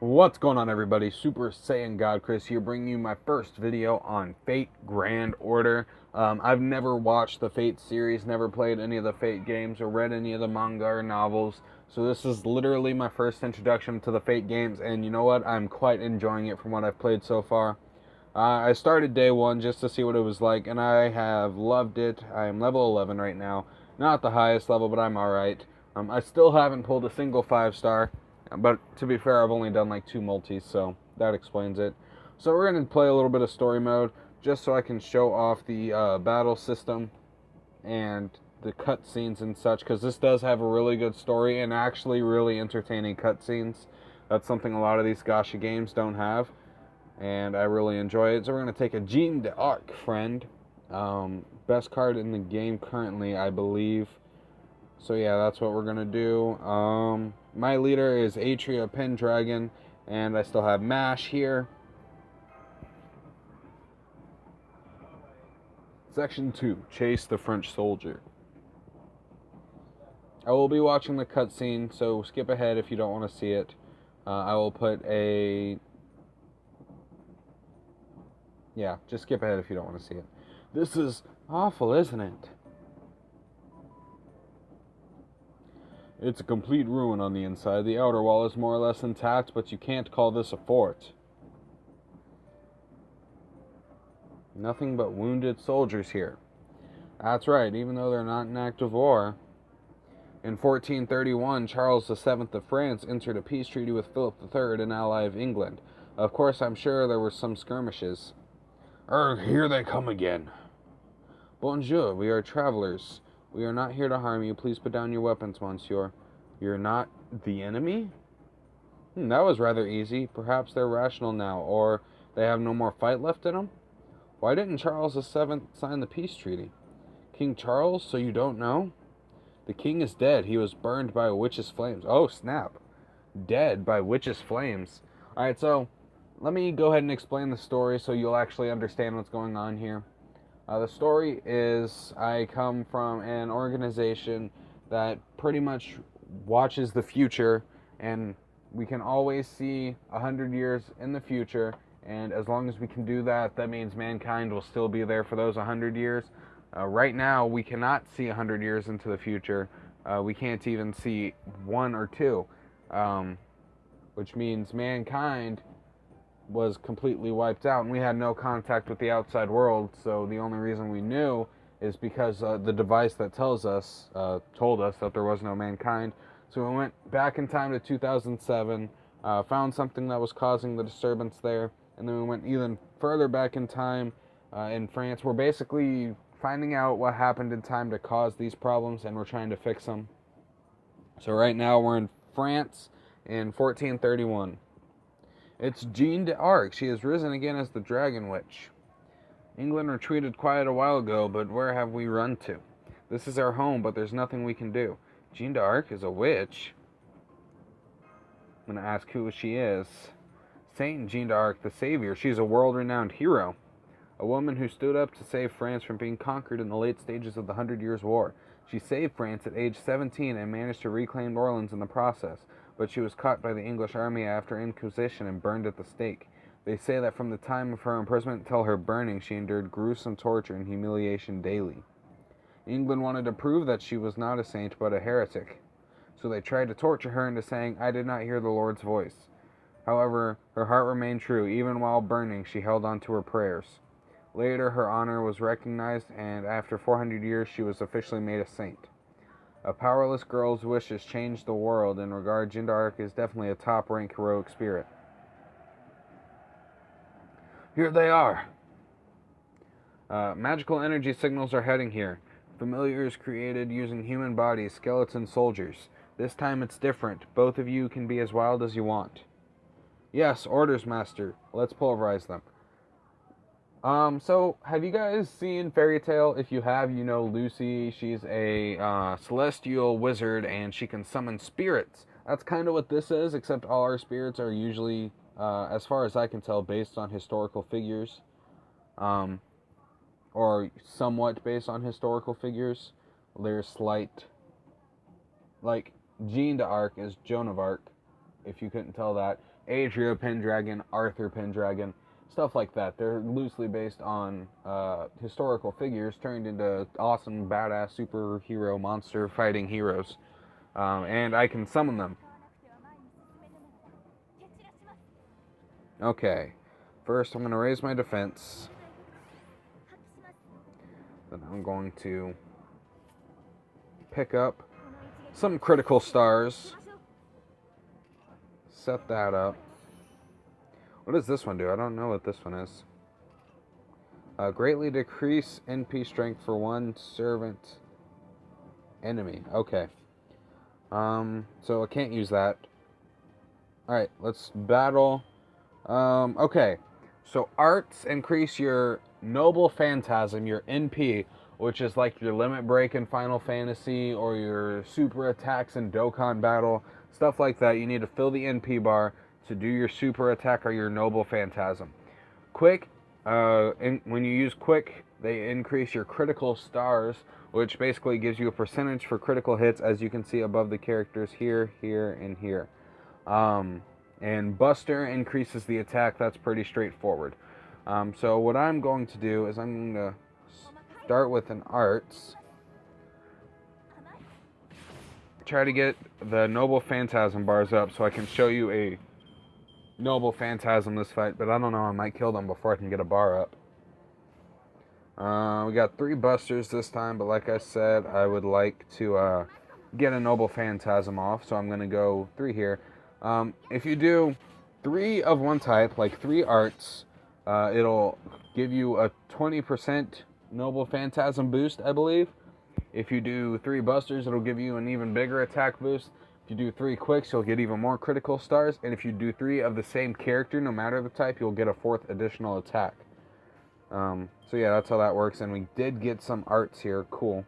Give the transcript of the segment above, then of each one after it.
What's going on, everybody? Super Saiyan God Chris here, bringing you my first video on Fate Grand Order. I've never watched the Fate series, never played any of the Fate games, or read any of the manga or novels, so this is literally my first introduction to the Fate games, and you know what? I'm quite enjoying it from what I've played so far. I started day one just to see what it was like, and I have loved it. I am level 11 right now. Not the highest level, but I'm alright. I still haven't pulled a single 5-star, but to be fair, I've only done like 2 multis, so that explains it. So we're going to play a little bit of story mode, just so I can show off the battle system and the cutscenes and such, because this does have a really good story and actually really entertaining cutscenes. That's something a lot of these gacha games don't have, and I really enjoy it. So we're going to take a Jeanne d'Arc, friend. Best card in the game currently, I believe. So yeah, that's what we're going to do. My leader is Atria Pendragon, and I still have Mash here. Section 2, Chase the French Soldier. I will be watching the cutscene, so skip ahead if you don't want to see it. I will put a... Yeah, just skip ahead if you don't want to see it. This is awful, isn't it? It's a complete ruin on the inside. The outer wall is more or less intact, but you can't call this a fort. Nothing but wounded soldiers here. That's right, even though they're not in active war. In 1431, Charles VII of France entered a peace treaty with Philip III, an ally of England. Of course, I'm sure there were some skirmishes. Here they come again. Bonjour, we are travelers. We are not here to harm you. Please put down your weapons, monsieur. You're not the enemy? That was rather easy. Perhaps they're rational now, or they have no more fight left in them? Why didn't Charles VII sign the peace treaty? King Charles, so you don't know? The king is dead. He was burned by a witch's flames. Oh, snap. Dead by witch's flames. Alright, so let me go ahead and explain the story so you'll actually understand what's going on here. The story is I come from an organization that pretty much watches the future, and we can always see 100 years in the future, and as long as we can do that, that means mankind will still be there for those 100 years. Right now, we cannot see 100 years into the future. We can't even see 1 or 2, which means mankind was completely wiped out, and we had no contact with the outside world. So the only reason we knew is because the device that told us that there was no mankind. So we went back in time to 2007, found something that was causing the disturbance there, and then we went even further back in time in France. We're basically finding out what happened in time to cause these problems, and we're trying to fix them. So right now we're in France in 1431. It's Jeanne d'Arc. She has risen again as the Dragon Witch. England retreated quite a while ago, but where have we run to? This is our home, but there's nothing we can do. Jeanne d'Arc is a witch? I'm going to ask who she is. Saint Jeanne d'Arc, the Savior. She's a world-renowned hero. A woman who stood up to save France from being conquered in the late stages of the 100 Years' War. She saved France at age 17 and managed to reclaim Orleans in the process, but she was caught by the English army after Inquisition and burned at the stake. They say that from the time of her imprisonment until her burning, she endured gruesome torture and humiliation daily. England wanted to prove that she was not a saint but a heretic, so they tried to torture her into saying, "I did not hear the Lord's voice." However, her heart remained true. Even while burning, she held on to her prayers. Later, her honor was recognized, and after 400 years, she was officially made a saint. A powerless girl's wishes changed the world. In regard, Jeanne d'Arc is definitely a top-rank heroic spirit. Here they are. Magical energy signals are heading here. Familiars created using human bodies, skeleton soldiers. This time it's different. Both of you can be as wild as you want. Yes, orders, master. Let's pulverize them. So have you guys seen Fairy Tail? If you have, you know Lucy. She's a celestial wizard, and she can summon spirits. That's kind of what this is, except all our spirits are usually, as far as I can tell, based on historical figures. Or somewhat based on historical figures. There's slight, like, Jeanne d'Arc is Joan of Arc. if you couldn't tell that. Adria Pendragon, Arthur Pendragon, stuff like that. They're loosely based on historical figures turned into awesome, badass superhero monster fighting heroes. And I can summon them. Okay, first I'm going to raise my defense. Then I'm going to pick up some critical stars. Set that up. What does this one do? I don't know what this one is. Greatly decrease NP strength for one servant enemy. Okay. So I can't use that. Alright, let's battle. Okay. So arts increase your Noble Phantasm, your NP, which is like your limit break in Final Fantasy or your super attacks in Dokkan Battle, stuff like that. You need to fill the NP bar to do your super attack or your Noble Phantasm. Quick, when you use quick, they increase your critical stars, which basically gives you a percentage for critical hits, as you can see above the characters here, here, and here. And Buster increases the attack. That's pretty straightforward. So what I'm going to do is I'm going to start with an arts. Try to get the Noble Phantasm bars up so I can show you a Noble Phantasm this fight, but I don't know, I might kill them before I can get a bar up. We got 3 Busters this time, but like I said, I would like to get a Noble Phantasm off, so I'm going to go 3 here. If you do 3 of one type, like 3 arts, it'll give you a 20% Noble Phantasm boost, I believe. If you do 3 Busters, it'll give you an even bigger attack boost. If you do 3 quicks, you'll get even more critical stars. And if you do 3 of the same character, no matter the type, you'll get a 4th additional attack. So yeah, that's how that works. And we did get some arts here. Cool.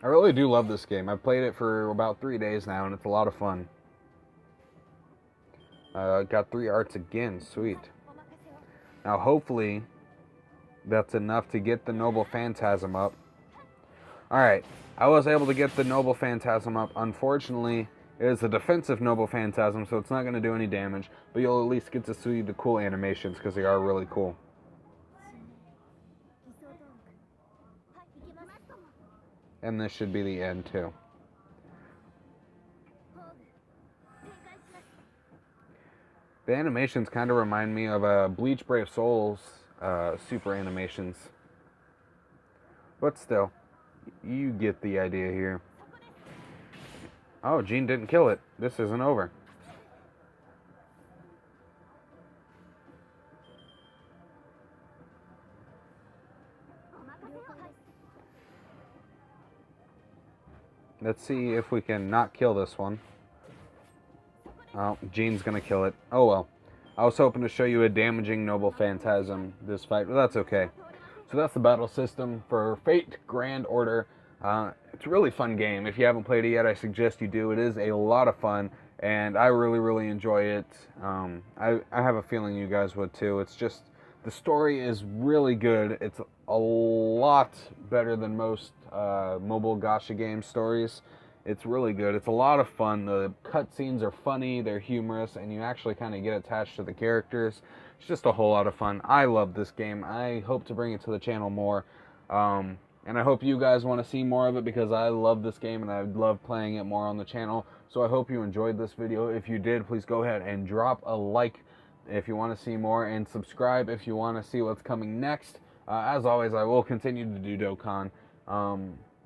I really do love this game. I've played it for about 3 days now, and it's a lot of fun. Got 3 arts again. Sweet. Now, hopefully, that's enough to get the Noble Phantasm up. Alright, I was able to get the Noble Phantasm up. Unfortunately, it is a defensive Noble Phantasm, so it's not going to do any damage. But you'll at least get to see the cool animations, because they are really cool. And this should be the end, too. The animations kind of remind me of Bleach Brave Souls super animations. But still, you get the idea here. Oh, Jean didn't kill it. This isn't over. Let's see if we can not kill this one. Oh, Jean's gonna kill it. Oh well. I was hoping to show you a damaging Noble Phantasm this fight, but that's okay. So that's the battle system for Fate Grand Order. It's a really fun game. If you haven't played it yet, I suggest you do. It is a lot of fun, and I really enjoy it. I have a feeling you guys would too. It's just, the story is really good. It's a lot better than most mobile gacha game stories. It's really good. It's a lot of fun. The cutscenes are funny, they're humorous, and you actually kind of get attached to the characters. It's just a whole lot of fun. I love this game. I hope to bring it to the channel more. And I hope you guys want to see more of it, because I love this game and I love playing it more on the channel. So I hope you enjoyed this video. If you did, please go ahead and drop a like if you want to see more, and subscribe if you want to see what's coming next. As always, I will continue to do Dokkan.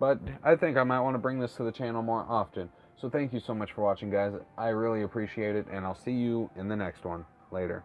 But I think I might want to bring this to the channel more often. So thank you so much for watching, guys. I really appreciate it, and I'll see you in the next one. Later.